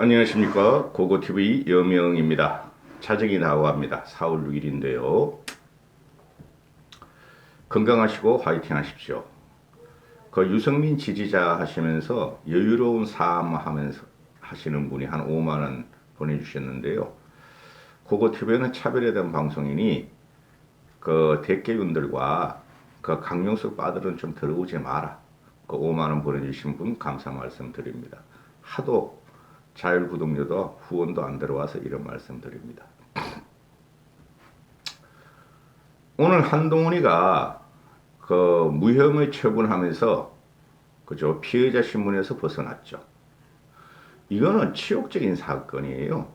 안녕하십니까. 고고TV 여명입니다. 차정이 나와합니다. 4월 6일인데요. 건강하시고 화이팅 하십시오. 그 유승민 지지자 하시면서 여유로운 삶 하면서 하시는 분이 한 5만원 보내주셨는데요. 고고TV는 차별에 대한 방송이니 그 대개윤들과 그 강용석 빠들은 좀 들어오지 마라. 그 5만원 보내주신 분 감사 말씀드립니다. 하도 자율구독료도 후원도 안 들어와서 이런 말씀 드립니다. 오늘 한동훈이가 그 무혐의 처분하면서 그죠 피해자 신문에서 벗어났죠. 이거는 치욕적인 사건이에요.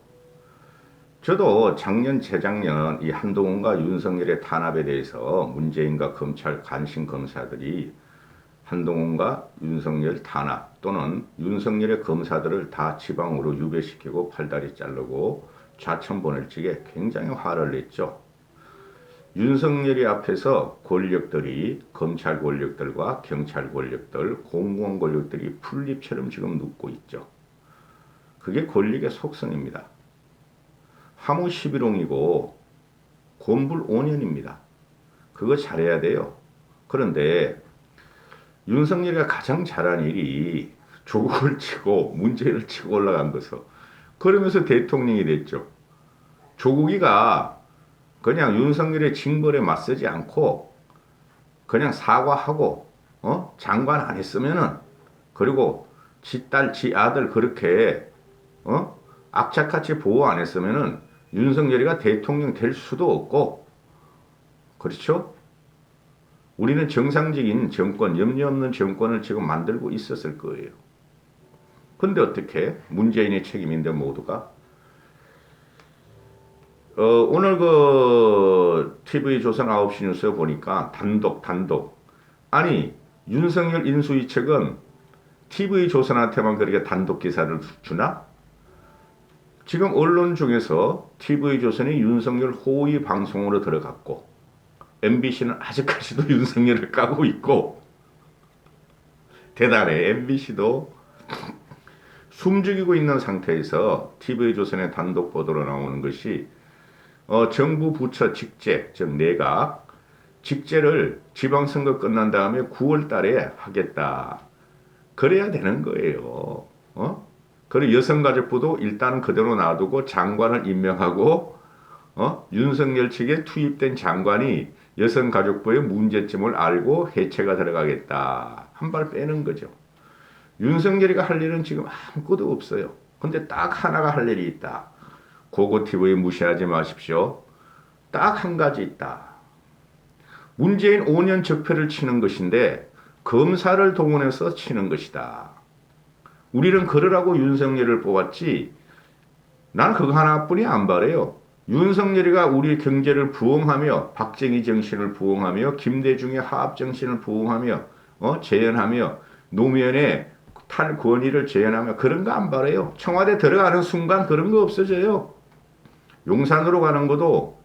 저도 작년 재작년 이 한동훈과 윤석열의 탄압에 대해서 문재인과 검찰 간신 검사들이 한동훈과 윤석열 탄압 또는 윤석열의 검사들을 다 지방으로 유배시키고 팔다리 자르고 좌천 보낼 적에 굉장히 화를 냈죠. 윤석열이 앞에서 권력들이 검찰 권력들과 경찰 권력들, 공무원 권력들이 풀잎처럼 지금 눕고 있죠. 그게 권력의 속성입니다. 하무 11홍이고 곤불 5년입니다. 그거 잘해야 돼요. 그런데 윤석열이가 가장 잘한 일이 조국을 치고 문재인을 치고 올라간 것을 그러면서 대통령이 됐죠. 조국이가 그냥 윤석열의 징벌에 맞서지 않고 그냥 사과하고 장관 안 했으면은 그리고 지 딸, 지 아들 그렇게 악착같이 보호 안 했으면은 윤석열이가 대통령 될 수도 없고 그렇죠? 우리는 정상적인 정권, 염려 없는 정권을 지금 만들고 있었을 거예요. 근데 어떻게 문재인의 책임인데 모두가 오늘 그 TV조선 9시 뉴스 보니까 단독 아니 윤석열 인수위책은 TV조선한테만 그렇게 단독 기사를 주나? 지금 언론 중에서 TV조선이 윤석열 호의 방송으로 들어갔고 MBC는 아직까지도 윤석열을 까고 있고 대단해. MBC도 숨죽이고 있는 상태에서 TV조선의 단독 보도로 나오는 것이 정부 부처 직제, 즉 내각 직제를 지방선거 끝난 다음에 9월 달에 하겠다. 그래야 되는 거예요. 그리고 여성가족부도 일단은 그대로 놔두고 장관을 임명하고 윤석열 측에 투입된 장관이 여성가족부의 문제점을 알고 해체가 들어가겠다. 한 발 빼는 거죠. 윤석열이가 할 일은 지금 아무것도 없어요. 근데 딱 하나가 할 일이 있다. 고고TV 무시하지 마십시오. 딱 한 가지 있다. 문재인 5년 적폐를 치는 것인데 검사를 동원해서 치는 것이다. 우리는 그러라고 윤석열을 뽑았지 난 그거 하나뿐이 안 바래요. 윤석열이가 우리 경제를 부흥하며 박정희 정신을 부흥하며 김대중의 화합 정신을 부흥하며 재현하며 노무현의 탈권위를 재현하며 그런 거 안 바래요. 청와대 들어가는 순간 그런 거 없어져요. 용산으로 가는 것도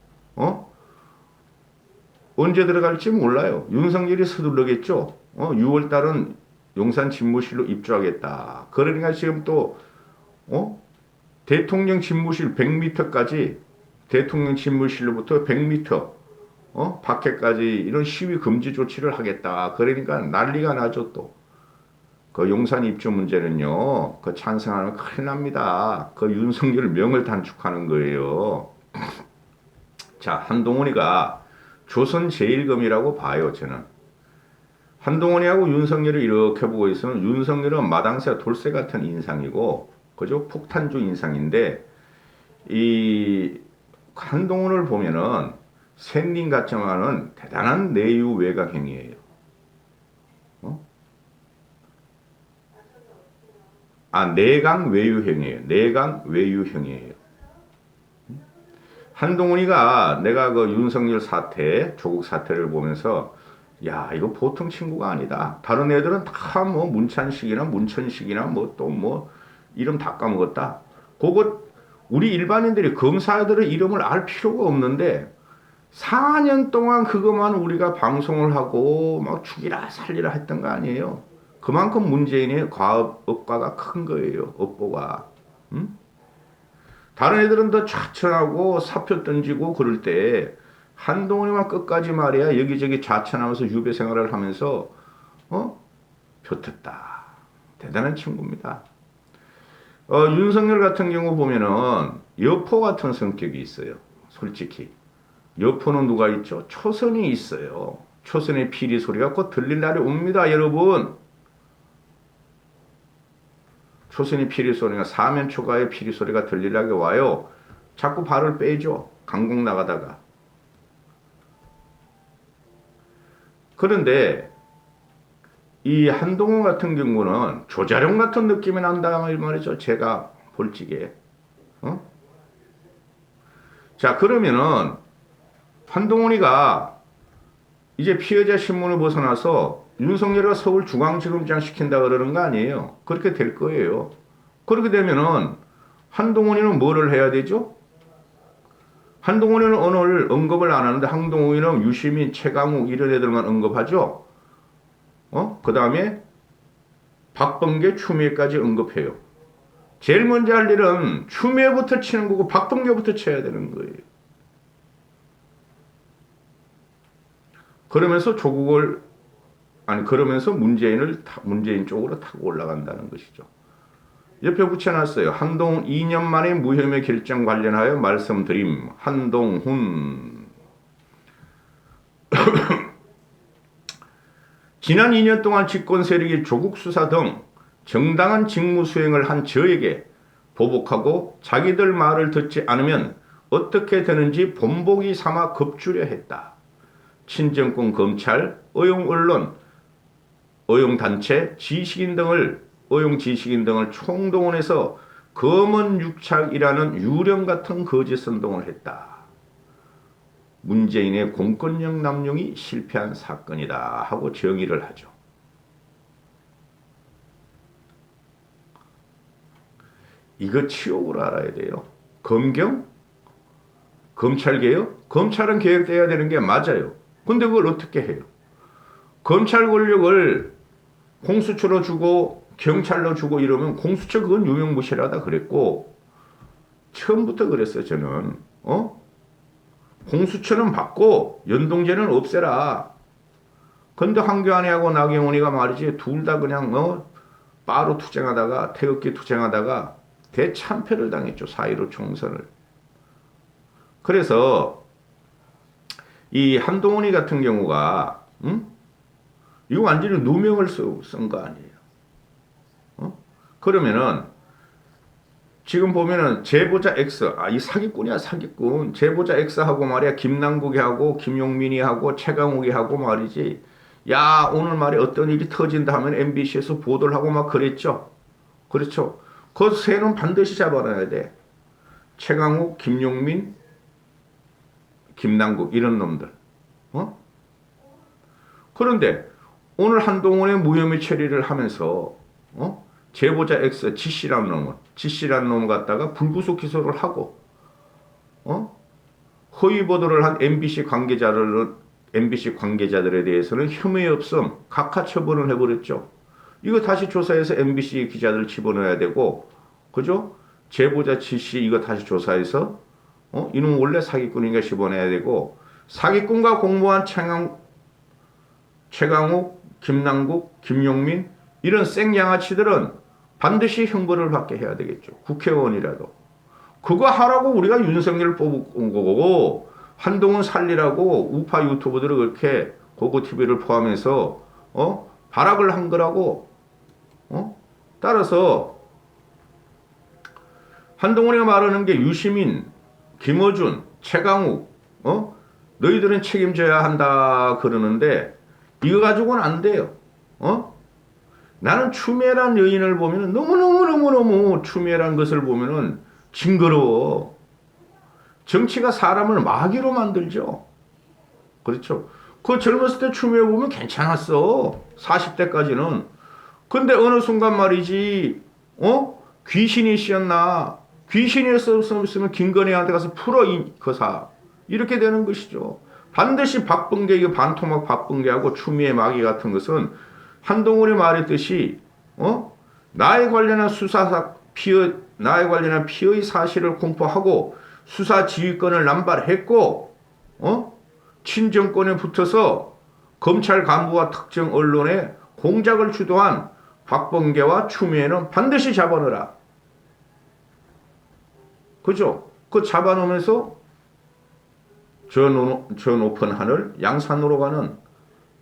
언제 들어갈지 몰라요. 윤석열이 서두르겠죠. 6월달은 용산 집무실로 입주하겠다. 그러니까 지금 또 대통령 집무실 100m까지 대통령 집무실로부터 100m 밖에까지 이런 시위 금지 조치를 하겠다. 그러니까 난리가 나죠 또. 그 용산 입주 문제는요. 그 찬성하면 큰일 납니다. 그 윤석열 명을 단축하는 거예요. 자, 한동훈이가 조선제일검이라고 봐요, 저는. 한동훈이하고 윤석열을 이렇게 보고 있으면 윤석열은 마당새 돌쇠 같은 인상이고 그죠? 폭탄주 인상인데 이 한동훈을 보면은 샌딩 같지만은 대단한 내유 외곽 행위예요. 내강 외유형이에요. 내강 외유형이에요. 한동훈이가 내가 그 윤석열 사태, 조국 사태를 보면서 야 이거 보통 친구가 아니다. 다른 애들은 다 뭐 문찬식이나 문천식이나 뭐 또 뭐 이름 다 까먹었다. 그거 우리 일반인들이 검사들의 이름을 알 필요가 없는데 4년 동안 그것만 우리가 방송을 하고 막 죽이라 살리라 했던 거 아니에요. 그만큼 문재인의 과업 업과가 큰 거예요. 업보가. 응? 다른 애들은 더 좌천하고 사표 던지고 그럴 때 한동훈이만 끝까지 말이야 여기저기 좌천하면서 유배 생활을 하면서 버텼다. 대단한 친구입니다. 윤석열 같은 경우 보면은 여포 같은 성격이 있어요. 솔직히. 여포는 누가 있죠? 초선이 있어요. 초선의 피리 소리가 곧 들릴 날이 옵니다, 여러분. 초선의 피리 소리가 사면 초가의 피리 소리가 들릴 날이 와요. 자꾸 발을 빼죠. 강국 나가다가. 그런데 이 한동훈 같은 경우는 조자룡 같은 느낌이 난다 말이죠. 제가 볼 적에. 자, 그러면은 한동훈이가 이제 피해자 신문을 벗어나서 윤석열이가 서울중앙지검장 시킨다 그러는 거 아니에요. 그렇게 될 거예요. 그렇게 되면은 한동훈이는 뭐를 해야 되죠? 한동훈이는 오늘 언급을 안 하는데 한동훈이는 유시민, 최강욱 이런 애들만 언급하죠. 그 다음에 박범계, 추미애까지 언급해요. 제일 먼저 할 일은 추미애부터 치는 거고 박범계부터 쳐야 되는 거예요. 그러면서 그러면서 문재인 쪽으로 타고 올라간다는 것이죠. 옆에 붙여놨어요. 한동훈 2년 만에 무혐의 결정 관련하여 말씀드림. 한동훈. 지난 2년 동안 집권 세력이 조국 수사 등 정당한 직무 수행을 한 저에게 보복하고 자기들 말을 듣지 않으면 어떻게 되는지 본보기 삼아 겁주려 했다. 친정권 검찰, 어용 언론, 어용 단체, 지식인 등을 총동원해서 검언 육착이라는 유령 같은 거짓 선동을 했다. 문재인의 공권력 남용이 실패한 사건이다 하고 정의를 하죠. 이거 치욕으로 알아야 돼요. 검경? 검찰개혁? 검찰은 개혁돼야 되는 게 맞아요. 근데 그걸 어떻게 해요? 검찰 권력을 공수처로 주고 경찰로 주고 이러면 공수처 그건 유명무실하다 그랬고 처음부터 그랬어요. 저는 공수처는 받고 연동제는 없애라. 근데 황교안이하고 나경원이가 말이지 둘 다 그냥 빠로 투쟁하다가 태극기 투쟁하다가 대참패를 당했죠. 4.15 총선을. 그래서 이 한동훈이 같은 경우가 이거 완전히 누명을 쓴 거 아니에요. 그러면은 지금 보면은 제보자 X, 이 사기꾼이야 사기꾼. 제보자 X하고 말이야 김남국이 하고 김용민이 하고 최강욱이 하고 말이지. 야 오늘 말에 어떤 일이 터진다 하면 MBC에서 보도를 하고 막 그랬죠. 그렇죠. 그 새는 반드시 잡아놔야 돼. 최강욱, 김용민, 김남국 이런 놈들. 그런데 오늘 한동훈의 무혐의 처리를 하면서 제보자 X 지씨라는 놈을 갖다가 불구속 기소를 하고 허위 보도를 한 MBC 관계자들에 대해서는 혐의 없음 각하 처분을 해버렸죠. 이거 다시 조사해서 MBC 기자들 집어넣어야 되고, 그죠? 제보자 지씨 이거 다시 조사해서 이놈 원래 사기꾼인가 집어넣어야 되고, 사기꾼과 공모한 최강욱, 김남국, 김용민 이런 생양아치들은 반드시 형벌을 받게 해야 되겠죠. 국회의원이라도. 그거 하라고 우리가 윤석열을 뽑은 거고 한동훈 살리라고 우파 유튜버들을 그렇게 고고TV를 포함해서 발악을 한 거라고. 따라서 한동훈이가 말하는 게 유시민, 김어준, 최강욱 너희들은 책임져야 한다 그러는데 이거 가지고는 안 돼요. 나는 추미애란 여인을 보면 너무너무 추미애란 것을 보면은 징그러워. 정치가 사람을 마귀로 만들죠. 그렇죠. 그 젊었을 때 추미애 보면 괜찮았어. 40대까지는. 근데 어느 순간 말이지, 귀신이 씌었나. 귀신이었으면 김건희한테 가서 풀어, 거사. 이렇게 되는 것이죠. 반드시 박범계, 이거 반토막 박범계하고 추미애 마귀 같은 것은 한동훈이 말했듯이, 나에 관련한 나에 관련한 피의 사실을 공포하고 수사 지휘권을 남발했고, 친정권에 붙어서 검찰 간부와 특정 언론에 공작을 주도한 박범계와 추미애는 반드시 잡아넣어라. 그죠? 그 잡아놓으면서 저 높은 하늘 양산으로 가는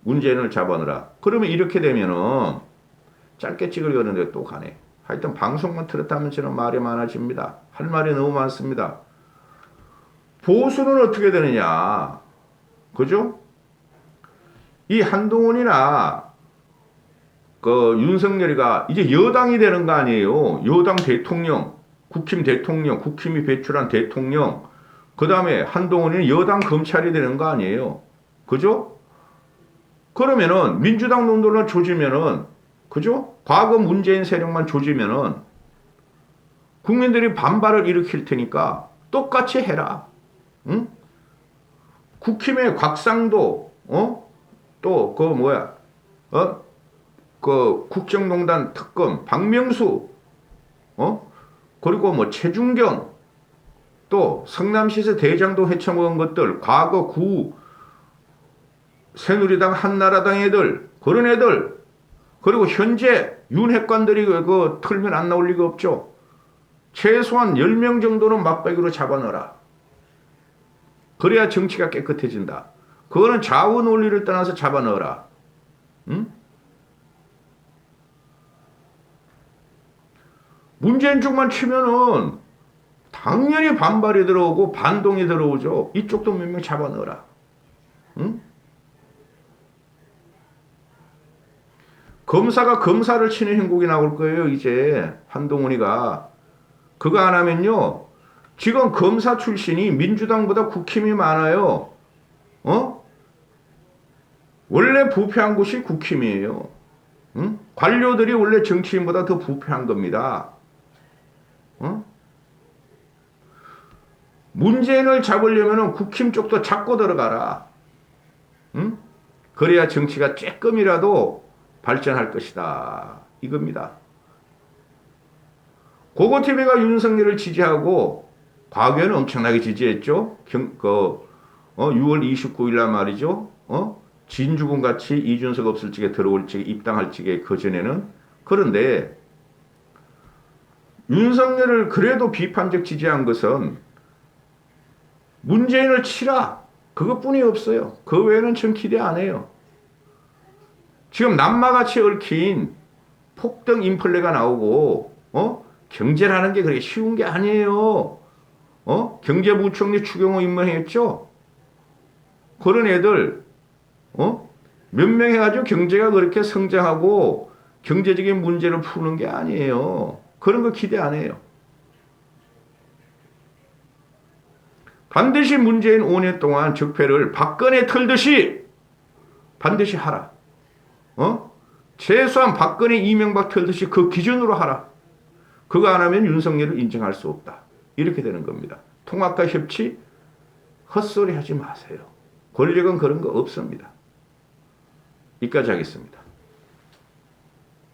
문재인을 잡아넣어라. 그러면 이렇게 되면은 짧게 찍으려는데 또 가네. 하여튼 방송만 틀었다면 저는 말이 많아집니다. 할 말이 너무 많습니다. 보수는 어떻게 되느냐. 그죠? 이 한동훈이나 그 윤석열이가 이제 여당이 되는 거 아니에요. 여당 대통령, 국힘 대통령, 국힘이 배출한 대통령, 그 다음에 한동훈이는 여당 검찰이 되는 거 아니에요. 그죠? 그러면은 민주당 놈들만 조지면은, 그죠? 과거 문재인 세력만 조지면은 국민들이 반발을 일으킬 테니까 똑같이 해라. 응? 국힘의 곽상도, 또 그 뭐야, 그 국정농단 특검 박명수, 그리고 뭐 최준경, 또 성남시에서 대장동 헤쳐먹은 것들, 과거 구 새누리당 한나라당 애들, 그런 애들, 그리고 현재 윤핵관들이 그 틀면 안 나올 리가 없죠. 최소한 10명 정도는 막대기로 잡아넣어라. 그래야 정치가 깨끗해진다. 그거는 좌우 논리를 떠나서 잡아넣어라. 응? 문재인 쪽만 치면은 당연히 반발이 들어오고 반동이 들어오죠. 이쪽도 몇 명 잡아넣어라. 응? 검사가 검사를 치는 행복이 나올 거예요. 이제 한동훈이가. 그거 안 하면요. 지금 검사 출신이 민주당보다 국힘이 많아요. 원래 부패한 곳이 국힘이에요. 응? 관료들이 원래 정치인보다 더 부패한 겁니다. 문재인을 잡으려면 국힘 쪽도 잡고 들어가라. 응? 그래야 정치가 조금이라도 발전할 것이다. 이겁니다. 고고TV가 윤석열을 지지하고 과거에는 엄청나게 지지했죠. 6월 29일 날 말이죠. 진주군 같이 이준석 없을 적에 들어올 적에 입당할 적에 그전에는. 그런데 윤석열을 그래도 비판적 지지한 것은 문재인을 치라. 그것뿐이 없어요. 그 외에는 전 기대 안 해요. 지금 남마같이 얽힌 폭등 인플레가 나오고 경제라는 게 그렇게 쉬운 게 아니에요. 경제부총리 추경호 임명했죠. 그런 애들 몇 명 해가지고 경제가 그렇게 성장하고 경제적인 문제를 푸는 게 아니에요. 그런 거 기대 안 해요. 반드시 문재인 5년 동안 적폐를 박근혜 털듯이 반드시 하라. 최소한 박근혜 이명박 털듯이 그 기준으로 하라. 그거 안 하면 윤석열을 인정할 수 없다. 이렇게 되는 겁니다. 통합과 협치 헛소리 하지 마세요. 권력은 그런 거 없습니다. 여기까지 하겠습니다.